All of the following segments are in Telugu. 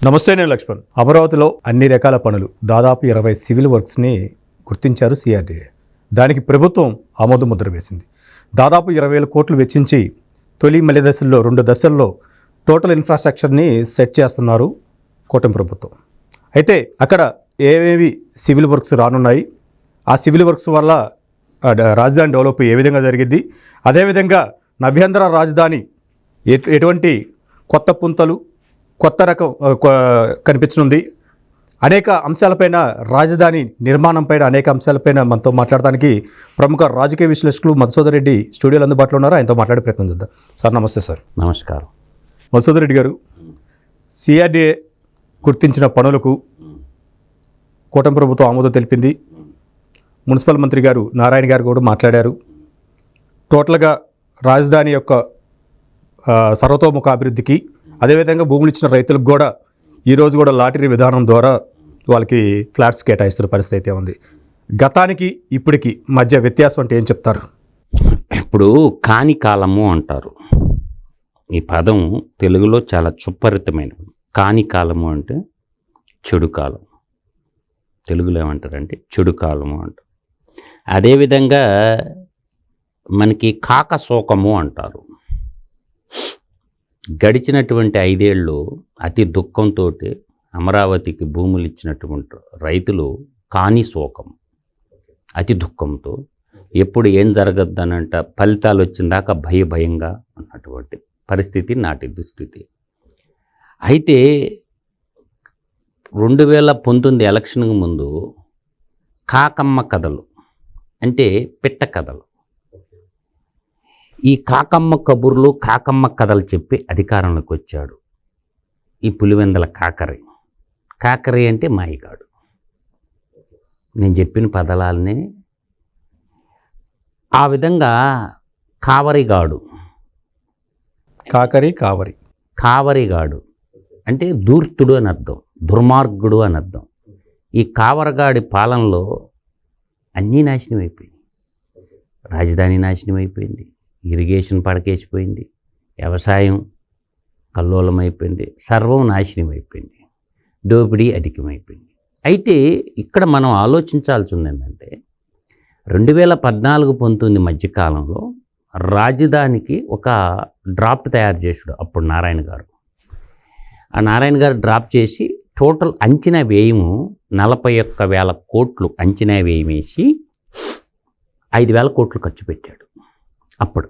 నమస్తే, నేను లక్ష్మణ్. అమరావతిలో అన్ని రకాల పనులు దాదాపు 20 సివిల్ వర్క్స్ని గుర్తించారు సిఆర్డీఏ. దానికి ప్రభుత్వం ఆమోద ముద్ర వేసింది. దాదాపు 20,000 కోట్లు వెచ్చించి తొలి మలి దశల్లో 2 దశల్లో టోటల్ ఇన్ఫ్రాస్ట్రక్చర్ని సెట్ చేస్తున్నారు కూటమి ప్రభుత్వం. అయితే అక్కడ ఏవేవి సివిల్ వర్క్స్ రానున్నాయి, ఆ సివిల్ వర్క్స్ వల్ల రాజధాని డెవలప్ ఏ విధంగా జరిగింది, అదేవిధంగా నవ్యాంధ్ర రాజధాని ఎటువంటి కొత్త పుంతలు కొత్త రకం కనిపించనుంది, అనేక అంశాలపైన రాజధాని నిర్మాణంపైన అనేక అంశాలపైన మనతో మాట్లాడడానికి ప్రముఖ రాజకీయ విశ్లేషకులు మధుసూదన్ రెడ్డి స్టూడియోలో అందుబాటులో ఉన్నారు. ఆయనతో మాట్లాడే ప్రయత్నం చేద్దాం. సార్ నమస్తే. సార్ నమస్కారం. మధుసూదన్ రెడ్డి గారు, సిఆర్డీఏ గుర్తించిన పనులకు కూటమి ప్రభుత్వం ఆమోదం తెలిపింది. మున్సిపల్ మంత్రి గారు నారాయణ గారు కూడా మాట్లాడారు. టోటల్గా రాజధాని యొక్క సర్వతోముఖ అభివృద్ధికి, అదేవిధంగా భూములు ఇచ్చిన రైతులకు కూడా ఈరోజు కూడా లాటరీ విధానం ద్వారా వాళ్ళకి ఫ్లాట్స్ కేటాయిస్తున్న పరిస్థితి అయితే ఉంది. గతానికి ఇప్పటికి మధ్య వ్యత్యాసం అంటే ఏం చెప్తారు? ఇప్పుడు కాని కాలము అంటారు. ఈ పదం తెలుగులో చాలా సుపరితమైనది. కాని కాలము అంటే చెడు కాలం. తెలుగులో ఏమంటారంటే చెడు కాలము అంటారు. అదేవిధంగా మనకి కాకశోకము అంటారు. గడిచినటువంటి 5 ఏళ్ళు అతి దుఃఖంతో అమరావతికి భూములు ఇచ్చినటువంటి రైతులు కాని శోకం, అతి దుఃఖంతో ఎప్పుడు ఏం జరగద్దనంట ఫలితాలు వచ్చిందాక భయంగా ఉన్నటువంటి పరిస్థితి నాటి దుస్థితి. అయితే 2019 ఎలక్షన్కు ముందు కాకమ్మ కథలు అంటే పిట్ట కథలు, ఈ కాకమ్మ కబుర్లు కాకమ్మ కథలు చెప్పి అధికారంలోకి వచ్చాడు ఈ పులివెందల కాకరి అంటే మాయగాడు. నేను చెప్పిన పదాలనే ఆ విధంగా కావరిగాడు, కావరిగాడు అంటే దూర్తుడు అని అర్థం, దుర్మార్గుడు అని అర్థం. ఈ కావరగాడి పాలనలో అన్నీ నాశనం అయిపోయింది. రాజధాని నాశనం అయిపోయింది, ఇరిగేషన్ పడకేసిపోయింది, వ్యవసాయం కల్లోలమైపోయింది, సర్వం నాశనం అయిపోయింది, దోపిడీ అధికమైపోయింది. అయితే ఇక్కడ మనం ఆలోచించాల్సింది ఏంటంటే 2014-19 మధ్యకాలంలో రాజధానికి ఒక డ్రాఫ్ట్ తయారు చేసాడు అప్పుడు నారాయణ గారు. ఆ నారాయణ గారు డ్రాఫ్ట్ చేసి టోటల్ అంచనా వ్యయము 41,000 కోట్లు అంచనా వ్యయం వేసి 5,000 కోట్లు ఖర్చు పెట్టాడు అప్పుడు.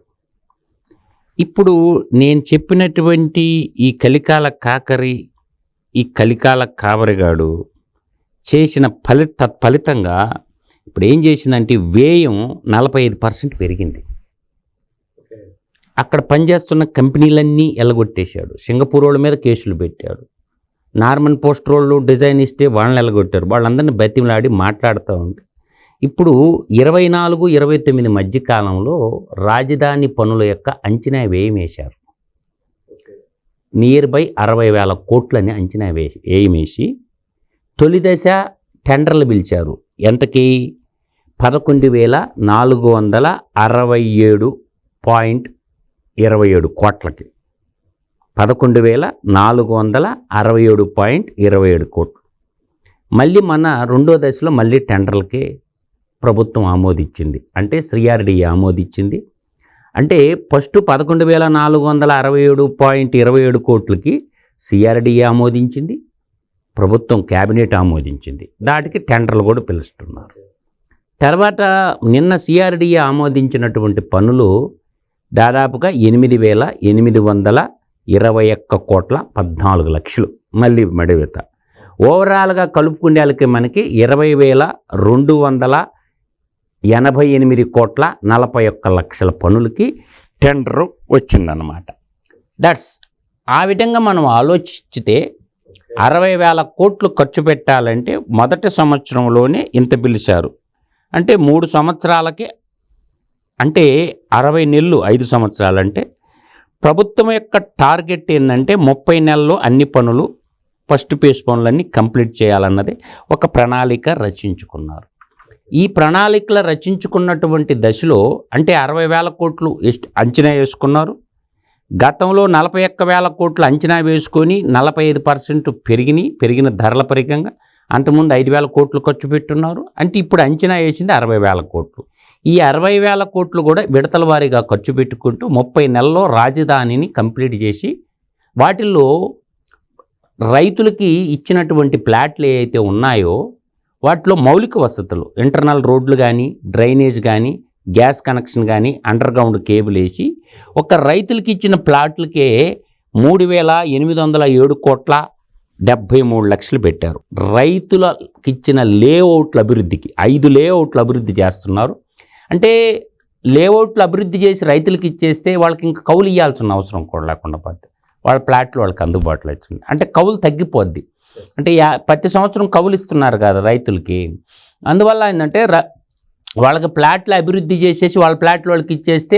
ఇప్పుడు నేను చెప్పినటువంటి ఈ కలికాల కాకరి, ఈ కలికాల కావరిగాడు చేసిన ఫలితంగా ఇప్పుడు ఏం చేసిందంటే వ్యయం 45% పెరిగింది. అక్కడ పనిచేస్తున్న కంపెనీలన్నీ ఎల్లగొట్టేశాడు. సింగపూర్ వాళ్ళ మీద కేసులు పెట్టాడు. నార్మన్ పోస్ట్ రోళ్ళు డిజైన్ ఇస్తే వాళ్ళని ఎల్లగొట్టారు. వాళ్ళందరినీ బతిమలాడి మాట్లాడుతూ ఉంటే ఇప్పుడు 24-29 మధ్యకాలంలో రాజధాని పనుల యొక్క అంచనా వ్యయం వేశారు. నియర్ బై 60,000 కోట్లని అంచనా వ్యయం వేసి తొలి దశ టెండర్లు పిలిచారు. ఎంతకి? 11,467.27 కోట్లకి. 11,467.27 కోట్లు. మళ్ళీ మన రెండో దశలో మళ్ళీ టెండర్లకి ప్రభుత్వం ఆమోదించింది, అంటే సిఆర్డీఏ ఆమోదించింది. అంటే ఫస్ట్ 11,467.27 కోట్లకి సిఆర్డీఏ ఆమోదించింది, ప్రభుత్వం క్యాబినెట్ ఆమోదించింది. దాటికి టెండర్లు కూడా పిలుస్తున్నారు. తర్వాత నిన్న సిఆర్డీఏ ఆమోదించినటువంటి పనులు దాదాపుగా 8,821 లక్షలు మళ్ళీ మడివేత. ఓవరాల్గా కలుపుకుండేలకి మనకి 20,288.41 లక్షల పనులకి టెండరు వచ్చిందన్నమాట. ఆ విధంగా మనం ఆలోచిస్తే 60,000 కోట్లు ఖర్చు పెట్టాలంటే మొదటి సంవత్సరంలోనే ఇంత పిలిచారు. అంటే 3 సంవత్సరాలకి, అంటే 60 నెలలు 5 సంవత్సరాలంటే ప్రభుత్వం యొక్క టార్గెట్ ఏంటంటే 30 నెలల్లో అన్ని పనులు ఫస్ట్ ఫేజ్ పనులన్నీ కంప్లీట్ చేయాలన్నది ఒక ప్రణాళిక రచించుకున్నారు. ఈ ప్రణాళికలు రచించుకున్నటువంటి దశలో అంటే 60,000 కోట్లు అంచనా వేసుకున్నారు. గతంలో 41,000 కోట్లు అంచనా వేసుకొని 45% పెరిగిన ధరల పరికంగా అంతకుముందు 5,000 కోట్లు ఖర్చు పెట్టున్నారు. అంటే ఇప్పుడు అంచనా వేసింది 60,000 కోట్లు. ఈ 60,000 కోట్లు కూడా విడతల వారీగా ఖర్చు పెట్టుకుంటూ 30 నెలల్లో రాజధానిని కంప్లీట్ చేసి వాటిల్లో రైతులకి ఇచ్చినటువంటి ప్లాట్లు ఏవైతే ఉన్నాయో వాటిలో మౌలిక వసతులు ఇంటర్నల్ రోడ్లు కానీ డ్రైనేజ్ కానీ గ్యాస్ కనెక్షన్ కానీ అండర్ గ్రౌండ్ కేబుల్ వేసి ఒక రైతులకి ఇచ్చిన ప్లాట్లకే 3,807,73,00,000 పెట్టారు. రైతులకి ఇచ్చిన లేఅవుట్ల అభివృద్ధికి 5 లేఅవుట్ల అభివృద్ధి చేస్తున్నారు. అంటే లేఅవుట్లు అభివృద్ధి చేసి రైతులకి ఇచ్చేస్తే వాళ్ళకి ఇంకా కౌలు ఇవ్వాల్సిన అవసరం కూడా లేకుండా పోద్ది. వాళ్ళ ప్లాట్లు వాళ్ళకి అందుబాటులో ఇచ్చింది. అంటే కౌలు తగ్గిపోద్ది. అంటే ప్రతి సంవత్సరం కౌలు ఇస్తున్నారు కదా రైతులకి. అందువల్ల ఏంటంటే వాళ్ళకి ప్లాట్లు అభివృద్ధి చేసేసి వాళ్ళ ప్లాట్లు వాళ్ళకి ఇచ్చేస్తే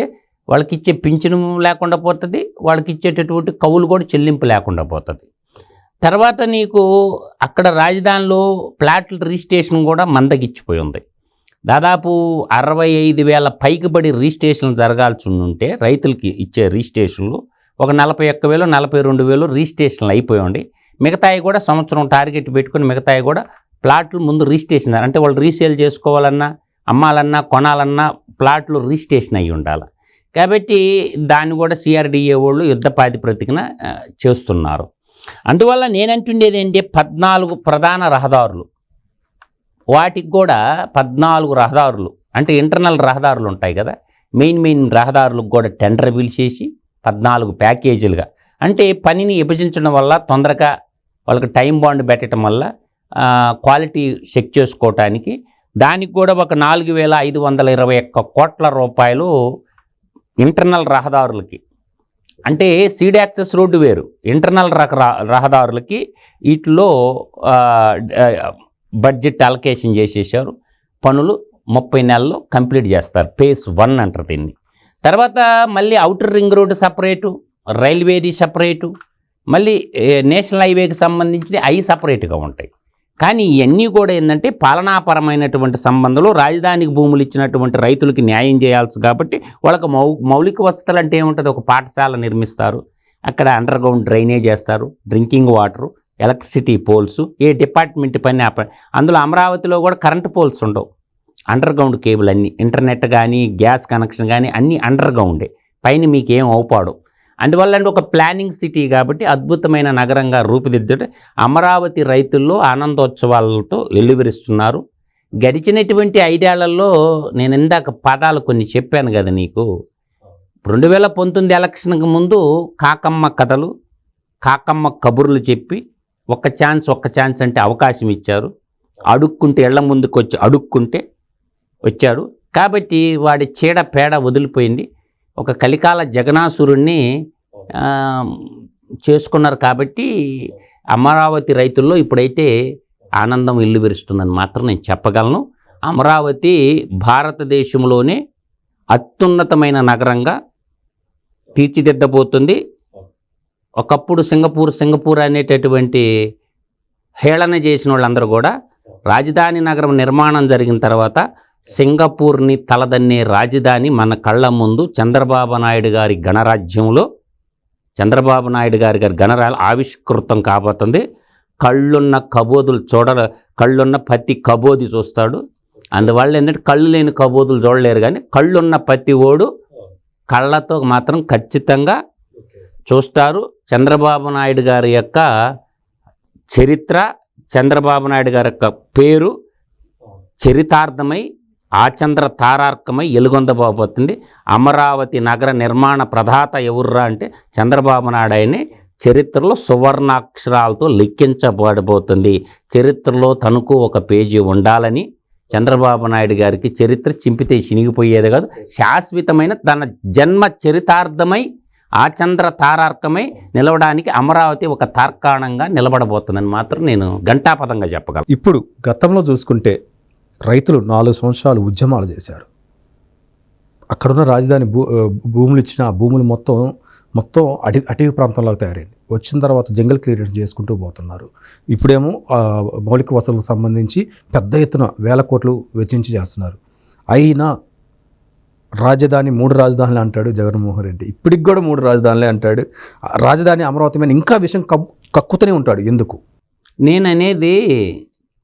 వాళ్ళకి ఇచ్చే పింఛను లేకుండా పోతుంది, వాళ్ళకి ఇచ్చేటటువంటి కౌలు కూడా చెల్లింపు లేకుండా పోతుంది. తర్వాత నీకు అక్కడ రాజధానిలో ప్లాట్ల రిజిస్ట్రేషన్ కూడా మందగిచ్చిపోయి ఉంది. దాదాపు 65,000 పైకిబడి రిజిస్ట్రేషన్లు జరగాల్సి ఉంటే రైతులకి ఇచ్చే రిజిస్ట్రేషన్లు ఒక 41,000 42,000 రిజిస్ట్రేషన్లు అయిపోయి ఉండి మిగతాయి కూడా సంవత్సరం టార్గెట్ పెట్టుకుని మిగతాయి కూడా ప్లాట్లు ముందు రిజిస్ట్రేషన్ అంటే వాళ్ళు రీసేల్ చేసుకోవాలన్నా అమ్మాలన్నా కొనాలన్నా ప్లాట్లు రిజిస్ట్రేషన్ అయ్యి ఉండాలి. కాబట్టి దాన్ని కూడా సిఆర్డిఏ వాళ్ళు యుద్ధ ప్రాతిపదికన చేస్తున్నారు. అందువల్ల నేనంటుండేది ఏంటి 14 ప్రధాన రహదారులు వాటికి కూడా 14 రహదారులు అంటే ఇంటర్నల్ రహదారులు ఉంటాయి కదా మెయిన్ రహదారులకు కూడా టెండర్ పిలిచేసి 14 ప్యాకేజీలుగా అంటే పనిని విభజించడం వల్ల తొందరగా వాళ్ళకి టైం బాండ్ పెట్టడం వల్ల క్వాలిటీ చెక్ చేసుకోవటానికి దానికి కూడా ఒక 4,521 కోట్ల రూపాయలు ఇంటర్నల్ రహదారులకి అంటే సీడ్ యాక్సెస్ రోడ్డు వేరు ఇంటర్నల్ రహదారులకి వీటిలో బడ్జెట్ అలొకేషన్ చేసేసారు. పనులు 30 నెలల్లో కంప్లీట్ చేస్తారు. ఫేజ్ 1 అంటారు దీన్ని. తర్వాత మళ్ళీ అవుటర్ రింగ్ రోడ్డు సపరేటు, రైల్వేది సపరేటు, మళ్ళీ నేషనల్ హైవేకి సంబంధించి అవి సపరేట్గా ఉంటాయి. కానీ ఇవన్నీ కూడా ఏంటంటే పాలనాపరమైనటువంటి సంబంధాలు రాజధానికి భూములు ఇచ్చినటువంటి రైతులకి న్యాయం చేయాల్సి కాబట్టి వాళ్ళకి మౌలిక వసతులు అంటే ఏముంటుంది ఒక పాఠశాల నిర్మిస్తారు, అక్కడ అండర్ గ్రౌండ్ డ్రైనేజ్ చేస్తారు, డ్రింకింగ్ వాటరు, ఎలక్ట్రిసిటీ పోల్స్ ఏ డిపార్ట్మెంట్ పని అందులో అమరావతిలో కూడా కరెంటు పోల్స్ ఉండవు. అండర్ గ్రౌండ్ కేబుల్ అన్నీ ఇంటర్నెట్ కానీ గ్యాస్ కనెక్షన్ కానీ అన్నీ అండర్ గ్రౌండే పైన మీకేం అవుపాడు. అందువల్ల ఒక ప్లానింగ్ సిటీ కాబట్టి అద్భుతమైన నగరంగా రూపుదిద్దుట అమరావతి రైతుల్లో ఆనందోత్సవాలతో వెల్లువిరుస్తున్నారు. గడిచినటువంటి 5 ఏళ్లలో నేను ఇందాక పదాలు కొన్ని చెప్పాను కదా నీకు. 2019 ఎలక్షన్కి ముందు కాకమ్మ కథలు కాకమ్మ కబుర్లు చెప్పి ఒక్క ఛాన్స్ అంటే అవకాశం ఇచ్చారు. అడుక్కుంటే ఇళ్ల ముందుకు వచ్చి అడుక్కుంటే వచ్చాడు కాబట్టి వాడి చీడ పేడ వదిలిపోయింది. ఒక కలికాల జగనాసురుణ్ణి చేసుకున్నారు కాబట్టి అమరావతి రైతుల్లో ఇప్పుడైతే ఆనందం వెల్లువిరుస్తుందని మాత్రం నేను చెప్పగలను. అమరావతి భారతదేశంలోనే అత్యున్నతమైన నగరంగా తీర్చిదిద్దబోతుంది. ఒకప్పుడు సింగపూర్ అనేటటువంటి హేళన చేసిన వాళ్ళందరూ కూడా రాజధాని నగరం నిర్మాణం జరిగిన తర్వాత సింగపూర్ని తలదన్నే రాజధాని మన కళ్ళ ముందు చంద్రబాబు నాయుడు గారి గణరాజ్యంలో చంద్రబాబు నాయుడు గారి గణరాలు ఆవిష్కృతం కాబోతుంది. కళ్ళున్న కబోదులు కళ్ళున్న ప్రతి కబోది చూస్తాడు. అందువల్ల ఏంటంటే కళ్ళు లేని కబోదులు చూడలేరు, కానీ కళ్ళున్న ప్రతి ఓడు కళ్ళతో మాత్రం ఖచ్చితంగా చూస్తారు. చంద్రబాబు నాయుడు గారి యొక్క చరిత్ర, చంద్రబాబు నాయుడు గారి యొక్క పేరు చరితార్థమై ఆచంద్ర తారార్కమై ఎలుగొందబోతుంది. అమరావతి నగర నిర్మాణ ప్రదాత ఎవర్రా అంటే చంద్రబాబు నాయుడు ఆయన్ని చరిత్రలో సువర్ణాక్షరాలతో లిఖించబడబోతుంది. చరిత్రలో తనకు ఒక పేజీ ఉండాలని చంద్రబాబు నాయుడు గారికి చరిత్ర చింపితే చినిగిపోయేది కాదు, శాశ్వతమైన తన జన్మ చరితార్థమై ఆచంద్ర తారార్కమై నిలవడానికి అమరావతి ఒక తార్కాణంగా నిలబడబోతుందని మాత్రం నేను ఘంటాపథంగా చెప్పగలను. ఇప్పుడు గతంలో చూసుకుంటే రైతులు 4 సంవత్సరాలు ఉద్యమాలు చేశారు. అక్కడున్న రాజధాని భూములు ఇచ్చిన భూములు మొత్తం అటవీ ప్రాంతంలో తయారైంది. వచ్చిన తర్వాత జంగల్ క్లియరెన్స్ చేసుకుంటూ పోతున్నారు. ఇప్పుడేమో మౌలిక వసతులకు సంబంధించి పెద్ద ఎత్తున 1,000 కోట్లు వెచ్చించి చేస్తున్నారు. అయినా రాజధాని 3 రాజధానులు అంటాడు జగన్మోహన్ రెడ్డి. ఇప్పటికి కూడా 3 రాజధానులే అంటాడు. రాజధాని అమరావతి మీద ఇంకా విషయం కక్కుతూనే ఉంటాడు. ఎందుకు? నేననేది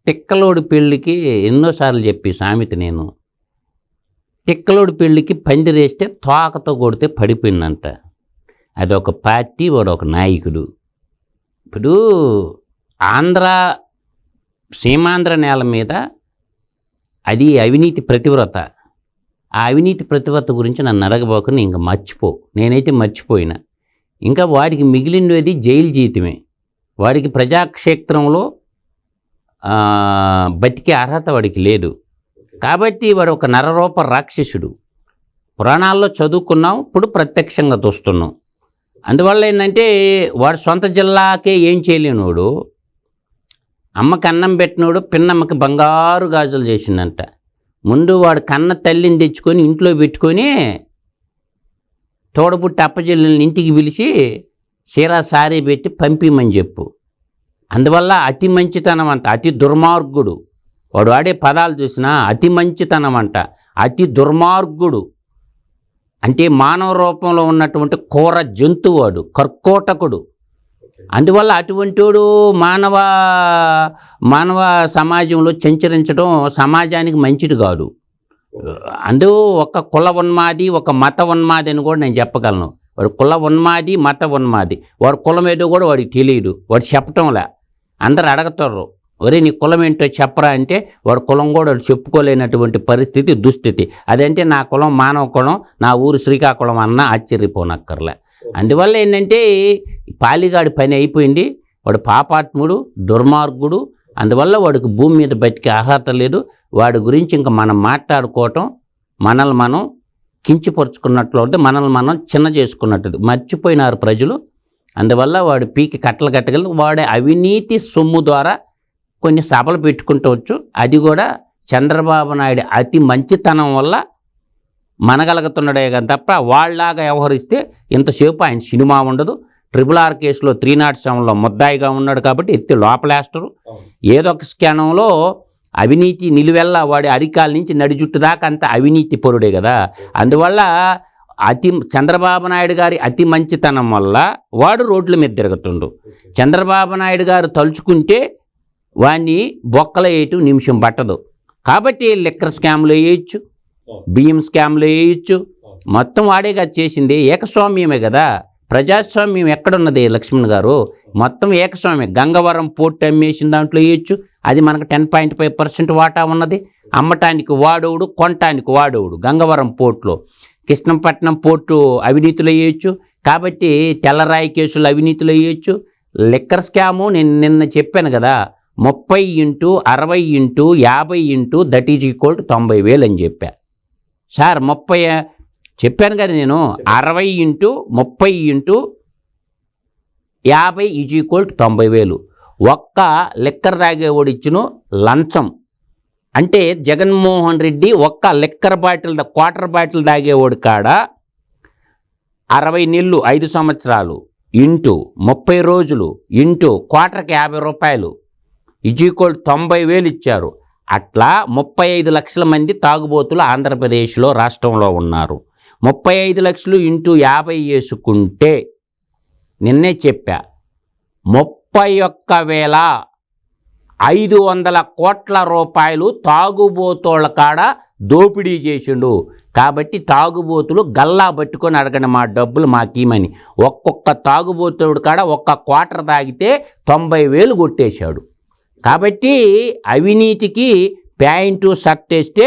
తిక్కలోడి పెళ్ళికి ఎన్నోసార్లు చెప్పి సామెత నేను. తిక్కలోడి పెళ్ళికి పందిరేస్తే తోకతో కొడితే పడిపోయిందంట. అదొక పార్టీ, వాడు ఒక నాయకుడు. ఇప్పుడు సీమాంధ్ర నేల మీద అది అవినీతి ప్రతివ్రత. ఆ అవినీతి ప్రతివ్రత గురించి నన్ను అడగబోకని ఇంకా మర్చిపో. నేనైతే మర్చిపోయినా. ఇంకా వాడికి మిగిలినది జైలు జీవితమే. వాడికి ప్రజాక్షేత్రంలో బతికే అర్హత వాడికి లేదు. కాబట్టి వాడు ఒక నరరూప రాక్షసుడు. పురాణాల్లో చదువుకున్నాం, ఇప్పుడు ప్రత్యక్షంగా చూస్తున్నాం. అందువల్ల ఏంటంటే వాడు సొంత జిల్లాకే ఏం చేయలేనోడు, అమ్మకి అన్నం పెట్టినోడు పిన్నమ్మకి బంగారు గాజులు చేసిందంట. ముందు వాడు కన్న తల్లిని తెచ్చుకొని ఇంట్లో పెట్టుకొని తోడబుట్టి అప్పచెల్లెల్ని ఇంటికి పిలిచి చీరా సారీ పెట్టి పంపిమని చెప్పు. అందువల్ల అతి మంచితనం అంట, అతి దుర్మార్గుడు. వాడు వాడే పదాలు చూసినా అతి మంచితనం అంట, అతి దుర్మార్గుడు. అంటే మానవ రూపంలో ఉన్నటువంటి కోర జంతువు వాడు, కర్కోటకుడు. అందువల్ల అటువంటి వాడు మానవ సమాజంలో సంచరించడం సమాజానికి మంచిది కాదు. ఒక కుల ఉన్మాది, ఒక మత ఉన్మాది అని కూడా నేను చెప్పగలను. వాడు కుల ఉన్మాది, మత ఉన్మాది. వాడు కులం ఏదో కూడా వాడికి తెలియదు, వాడు చెప్పటంలే. అందరు అడగతారు, ఒరే నీ కులం ఏంటో చెప్పరా అంటే వాడు కులం కూడా వాడు చెప్పుకోలేనటువంటి పరిస్థితి, దుస్థితి. అదంటే నా కులం మానవ కులం, నా ఊరు శ్రీకాకుళం అన్న ఆశ్చర్యపోనక్కర్లే. అందువల్ల ఏంటంటే పాలిగాడి పని అయిపోయింది. వాడు పాపాత్ముడు, దుర్మార్గుడు. అందువల్ల వాడికి భూమి మీద బతికే అర్హత లేదు. వాడి గురించి ఇంకా మనం మాట్లాడుకోవటం మనల్ని మనం కించపరుచుకున్నట్లు అవుతుంది, మనల్ని మనం చిన్న చేసుకున్నట్టు మర్చిపోయినారు ప్రజలు. అందువల్ల వాడు పీకి కట్టలు కట్టగలదు. వాడే అవినీతి సొమ్ము ద్వారా కొన్ని సభలు పెట్టుకుంటవచ్చు. అది కూడా చంద్రబాబు నాయుడు అతి మంచితనం వల్ల మనగలుగుతున్నాడే కానీ తప్ప వాళ్ళలాగా వ్యవహరిస్తే ఇంతసేపు ఆయన సినిమా ఉండదు. RRR కేసులో 307లో ముద్దాయిగా ఉన్నాడు కాబట్టి ఎత్తి లోపలేస్తారు. ఏదో ఒక స్కానంలో అవినీతి నిలువెల్లా వాడి అరికాల నుంచి నడి జుట్టు దాకా అంత అవినీతి పరుడే కదా. అందువల్ల చంద్రబాబు నాయుడు గారి అతి మంచితనం వల్ల వాడు రోడ్ల మీద తిరుగుతుండు. చంద్రబాబు నాయుడు గారు తలుచుకుంటే వాడిని బొక్కలు వేయటం నిమిషం పట్టదు. కాబట్టి లిక్కర్ స్కామ్లు వేయచ్చు, బియ్యం స్కామ్లు వేయచ్చు, మొత్తం వాడేగా చేసింది. ఏకస్వామ్యమే కదా. ప్రజాస్వామ్యం ఎక్కడున్నది లక్ష్మణ్ గారు? మొత్తం ఏకస్వామ్యం. గంగవరం పోర్టు అమ్మేసిన దాంట్లో వేయచ్చు, అది మనకు 10.5% వాటా ఉన్నది. అమ్మటానికి వాడవుడు, కొనటానికి వాడవుడు. గంగవరం పోర్టులో కృష్ణపట్నం పోర్టు అవినీతిలో వేయచ్చు. కాబట్టి తెల్లరాయి కేసులు అవినీతిలో వేయచ్చు. లిక్కర్ స్కాము నేను నిన్న చెప్పాను కదా, 30x60x50 that is equal to 90,000 అని చెప్పా. సార్ 30 చెప్పాను కదా నేను, 60x30x50 ఈజ్ ఈక్వల్ టు 90,000. ఒక్క లిక్కర్ తాగేవాడు ఇచ్చిన లంచం అంటే జగన్మోహన్ రెడ్డి ఒక్క లిక్కర్ బాటిల్, క్వార్టర్ బాటిల్ తాగేవాడు కాడ 60 నెలలు 5 సంవత్సరాలు ఇంటూ 30 రోజులు ఇంటూ క్వార్టర్కి 50 రూపాయలు ఈజ్ ఈక్వల్ 90,000 ఇచ్చారు. అట్లా 35 లక్షల మంది తాగుబోతులు ఆంధ్రప్రదేశ్లో రాష్ట్రంలో ఉన్నారు. 35 లక్షలు ఇంటూ 50 వేసుకుంటే నిన్నే చెప్పా 31,500 కోట్ల రూపాయలు తాగుబోతోళ్ళ కాడ దోపిడీ చేసిండు. కాబట్టి తాగుబోతులు గల్లా పట్టుకొని అడగండి మా డబ్బులు మాకీమని. ఒక్కొక్క తాగుబోతుడు కాడ ఒక్క క్వార్టర్ తాగితే 90,000 కొట్టేశాడు. కాబట్టి అవినీతికి ప్యాంటు షర్ట్ వేస్తే,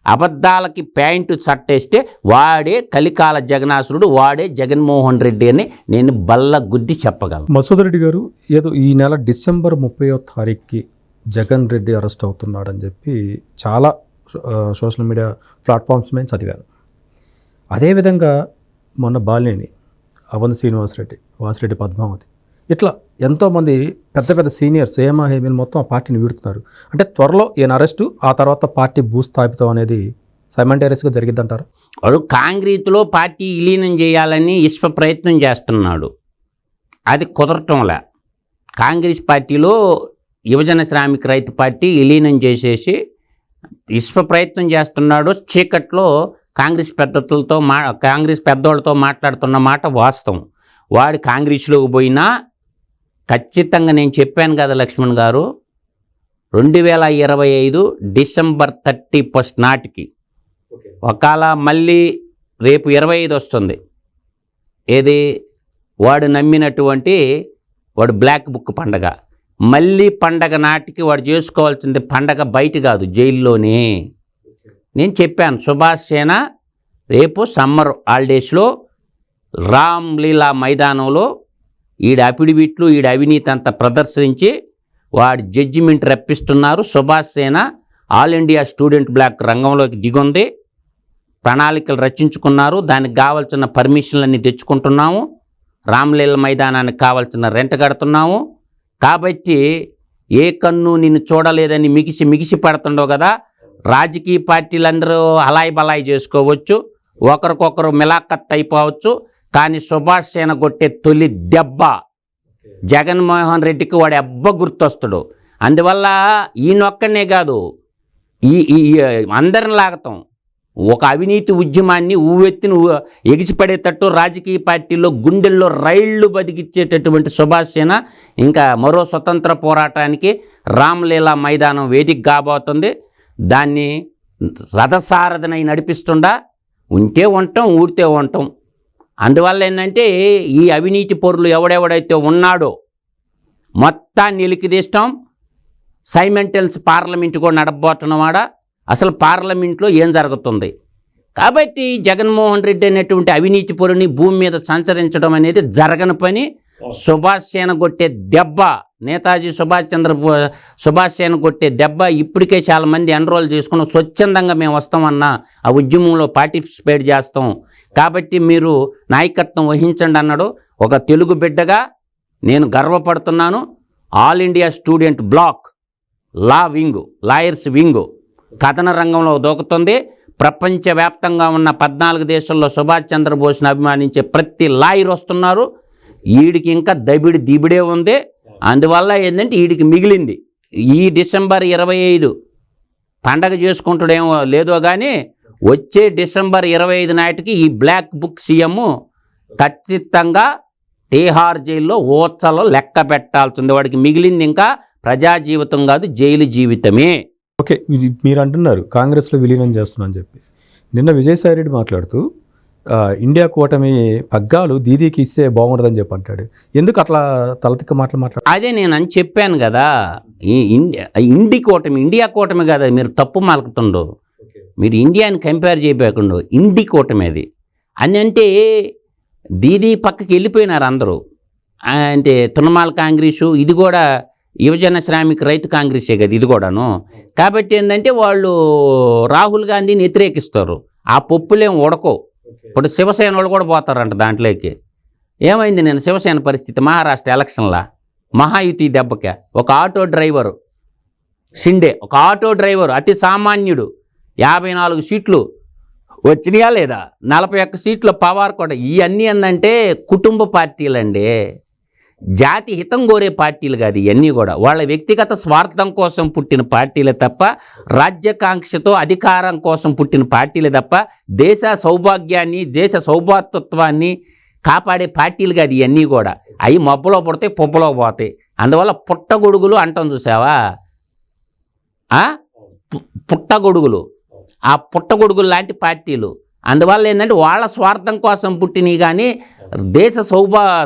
అబద్ధాలకి ప్యాంటు షర్ట్ వేస్తే వాడే కలికాల జగనాసురుడు, వాడే జగన్మోహన్ రెడ్డి అని నేను బల్ల గుద్ది చెప్పగలను. మసూద్ రెడ్డి గారు ఏదో ఈ నెల డిసెంబర్ 30వ తారీఖుకి జగన్ రెడ్డి అరెస్ట్ అవుతున్నాడని చెప్పి చాలా సోషల్ మీడియా ప్లాట్ఫామ్స్ మీద చదివాను. అదేవిధంగా మొన్న బాలినేని, అవంతి శ్రీనివాసరెడ్డి, వాసిరెడ్డి పద్మావతి, ఇట్లా ఎంతోమంది పెద్ద పెద్ద సీనియర్స్ హేమీలు మొత్తం ఆ పార్టీని వీడుతున్నారు. అంటే త్వరలో ఈయన అరెస్టు, ఆ తర్వాత పార్టీ భూస్థాపితం అనేది సైమల్టేనియస్గా జరిగిద్దంటారు. వాడు కాంగ్రెస్లో పార్టీ విలీనం చేయాలని విశ్వ ప్రయత్నం చేస్తున్నాడు. అది కుదరటంలే. కాంగ్రెస్ పార్టీలో యువజన శ్రామిక రైతు పార్టీ విలీనం చేసేసి విశ్వ ప్రయత్నం చేస్తున్నాడు. చీకట్లో కాంగ్రెస్ పెద్దోళ్ళతో మాట్లాడుతున్న మాట వాస్తవం. వాడు కాంగ్రెస్లోకి పోయినా ఖచ్చితంగా నేను చెప్పాను కదా లక్ష్మణ్ గారు, 2025 డిసెంబర్ 31 నాటికి ఒకవేళ మళ్ళీ రేపు 25 వస్తుంది, ఏది వాడు నమ్మినటువంటి వాడు బ్లాక్ బుక్ పండగ, మళ్ళీ పండగ నాటికి వాడు చేసుకోవాల్సింది పండగ బయట కాదు, జైల్లోనే. నేను చెప్పాను సుభాష్ సేన రేపు సమ్మర్ హాలిడేస్లో రామ్లీలా మైదానంలో ఈడ అఫిడవిట్లు ఈడ అవినీతి అంతా ప్రదర్శించి వాడి జడ్జిమెంట్ రప్పిస్తున్నారు. సుభాష్ సేన ఆల్ ఇండియా స్టూడెంట్ బ్లాక్ రంగంలోకి దిగుంది, ప్రణాళికలు రచించుకున్నారు, దానికి కావాల్సిన పర్మిషన్లన్నీ తెచ్చుకుంటున్నాము, రామ్లీలా మైదానానికి కావాల్సిన రెంట్ కడుతున్నాము. కాబట్టి ఏ కన్ను నిన్ను చూడలేదని మిగిసి పడుతుండవు కదా, రాజకీయ పార్టీలందరూ అలాయి బలాయి చేసుకోవచ్చు, ఒకరికొకరు మిలాఖత్ అయిపోవచ్చు, కానీ సుభాష్ సేన కొట్టే తొలి దెబ్బ జగన్మోహన్ రెడ్డికి వాడి అబ్బ గుర్తొస్తాడు. అందువల్ల ఈయనొక్కనే కాదు, ఈ అందరిని లాగతాం. ఒక అవినీతి ఉద్యమాన్ని ఊవెత్తిన ఎగిసిపడేటట్టు రాజకీయ పార్టీల్లో గుండెల్లో రైళ్లు బతికిచ్చేటటువంటి సుభాష్ సేన ఇంకా మరో స్వతంత్ర పోరాటానికి రామ్లీలా మైదానం వేదిక కాబోతుంది. దాన్ని రథసారథనై నడిపిస్తుండా, ఉంటే ఉంటాం, ఊరితే ఉంటాం. అందువల్ల ఏంటంటే ఈ అవినీతి పరులు ఎవడెవడైతే ఉన్నాడో మొత్తాన్ని ఎలికిదీస్తాం. సైమెంటల్స్ పార్లమెంటు కూడా నడబోతున్నవాడ, అసలు పార్లమెంట్లో ఏం జరుగుతుంది. కాబట్టి జగన్మోహన్ రెడ్డి అనేటువంటి అవినీతి పరుని భూమి మీద సంచరించడం అనేది జరగని పని. సుభాష్ సేన కొట్టే దెబ్బ, నేతాజీ సుభాష్ సేన కొట్టే దెబ్బ ఇప్పటికే చాలామంది ఎన్రోల్ చేసుకుని స్వచ్ఛందంగా మేము వస్తామన్నా ఆ ఉద్యమంలో పార్టిసిపేట్ చేస్తాం, కాబట్టి మీరు నాయకత్వం వహించండి అన్నాడు. ఒక తెలుగు బిడ్డగా నేను గర్వపడుతున్నాను. All India student black lawyers wing కథన రంగంలో దూకుతుంది. ప్రపంచవ్యాప్తంగా ఉన్న 14 దేశాల్లో సుభాష్ చంద్రబోస్ని అభిమానించే ప్రతి లాయర్ వస్తున్నారు. వీడికి ఇంకా దిబిడే ఉంది. అందువల్ల ఏంటంటే వీడికి మిగిలింది ఈ డిసెంబర్ 25 పండగ చేసుకుంటాడేమో లేదో కానీ వచ్చే డిసెంబర్ 25 నాటికి ఈ బ్లాక్ బుక్ సీఎం ఖచ్చితంగా తీహార్ జైల్లో ఓచలో లెక్క పెట్టాల్సింది. వాడికి మిగిలింది ఇంకా ప్రజా జీవితం కాదు, జైలు జీవితమే. ఓకే, ఇది మీరు అంటున్నారు కాంగ్రెస్లో విలీనం చేస్తున్నా అని చెప్పి. నిన్న విజయసాయి రెడ్డి మాట్లాడుతూ ఇండియా కూటమి పగ్గాలు దీదీకి ఇస్తే బాగుండదని చెప్పి అంటాడు. ఎందుకు అట్లా తలతిక్క మాట్లాడు? అదే నేను అని చెప్పాను కదా, ఈ ఇండియా కూటమి కదా, మీరు తప్పు మాలుకుతుండో, మీరు ఇండియాని కంపేర్ చేయకుండా ఇండి కూటమి అది అని అంటే దీదీ పక్కకి వెళ్ళిపోయినారు అందరూ. అంటే తృణమూల్ కాంగ్రెసు ఇది కూడా యువజన శ్రామిక రైతు కాంగ్రెసే కదా ఇది కూడాను. కాబట్టి ఏంటంటే వాళ్ళు రాహుల్ గాంధీని వ్యతిరేకిస్తారు, ఆ పప్పులేం ఉడకో. ఇప్పుడు శివసేన వాళ్ళు కూడా పోతారంట దాంట్లోకి. ఏమైంది నేను శివసేన పరిస్థితి మహారాష్ట్ర ఎలక్షన్లా మహాయుతి దెబ్బకే ఒక ఆటో డ్రైవరు షిండే, ఒక ఆటో డ్రైవరు అతి సామాన్యుడు 54 సీట్లు వచ్చినాయా లేదా, 41 సీట్ల పవార్ కూడా. ఇవన్నీ ఏంటంటే కుటుంబ పార్టీలండి, జాతి హితం కోరే పార్టీలు కాదు ఇవన్నీ కూడా. వాళ్ళ వ్యక్తిగత స్వార్థం కోసం పుట్టిన పార్టీలే తప్ప, రాజ్యాకాంక్షతో అధికారం కోసం పుట్టిన పార్టీలే తప్ప, దేశ సౌభాగ్యాన్ని దేశ సౌభాతృత్వాన్ని కాపాడే పార్టీలు కాదు ఇవన్నీ కూడా. అవి మబ్బులో పడితే పొబ్బలో పోతాయి. అందువల్ల పుట్టగొడుగులు అంటాం చూసావా, పుట్టగొడుగులు, ఆ పుట్టగొడుగులు లాంటి పార్టీలు. అందువల్ల ఏంటంటే వాళ్ళ స్వార్థం కోసం పుట్టినవి కానీ దేశ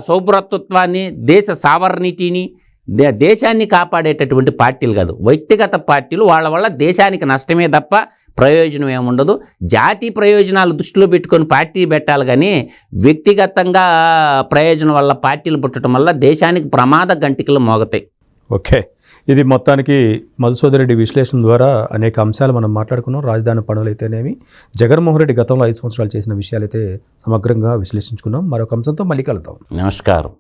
సౌభ్రతత్వాన్ని దేశ సావర్ణిటీని దేశాన్ని కాపాడేటటువంటి పార్టీలు కాదు. వ్యక్తిగత పార్టీలు వాళ్ళ వల్ల దేశానికి నష్టమే తప్ప ప్రయోజనం ఏముండదు. జాతి ప్రయోజనాలు దృష్టిలో పెట్టుకొని పార్టీ పెట్టాలి కానీ వ్యక్తిగతంగా ప్రయోజనం వల్ల పార్టీలు పుట్టడం వల్ల దేశానికి ప్రమాద గంటికలు మోగతాయి. ఓకే, ఇది మొత్తానికి మధుసూదన్ రెడ్డి విశ్లేషణ ద్వారా అనేక అంశాలు మనం మాట్లాడుకున్నాం. రాజధాని పనులు అయితేనేమి, జగన్మోహన్ రెడ్డి గతంలో 5 సంవత్సరాలు చేసిన విషయాలైతే సమగ్రంగా విశ్లేషించుకున్నాం. మరొక అంశంతో మళ్ళీ కలుద్దాం. నమస్కారం.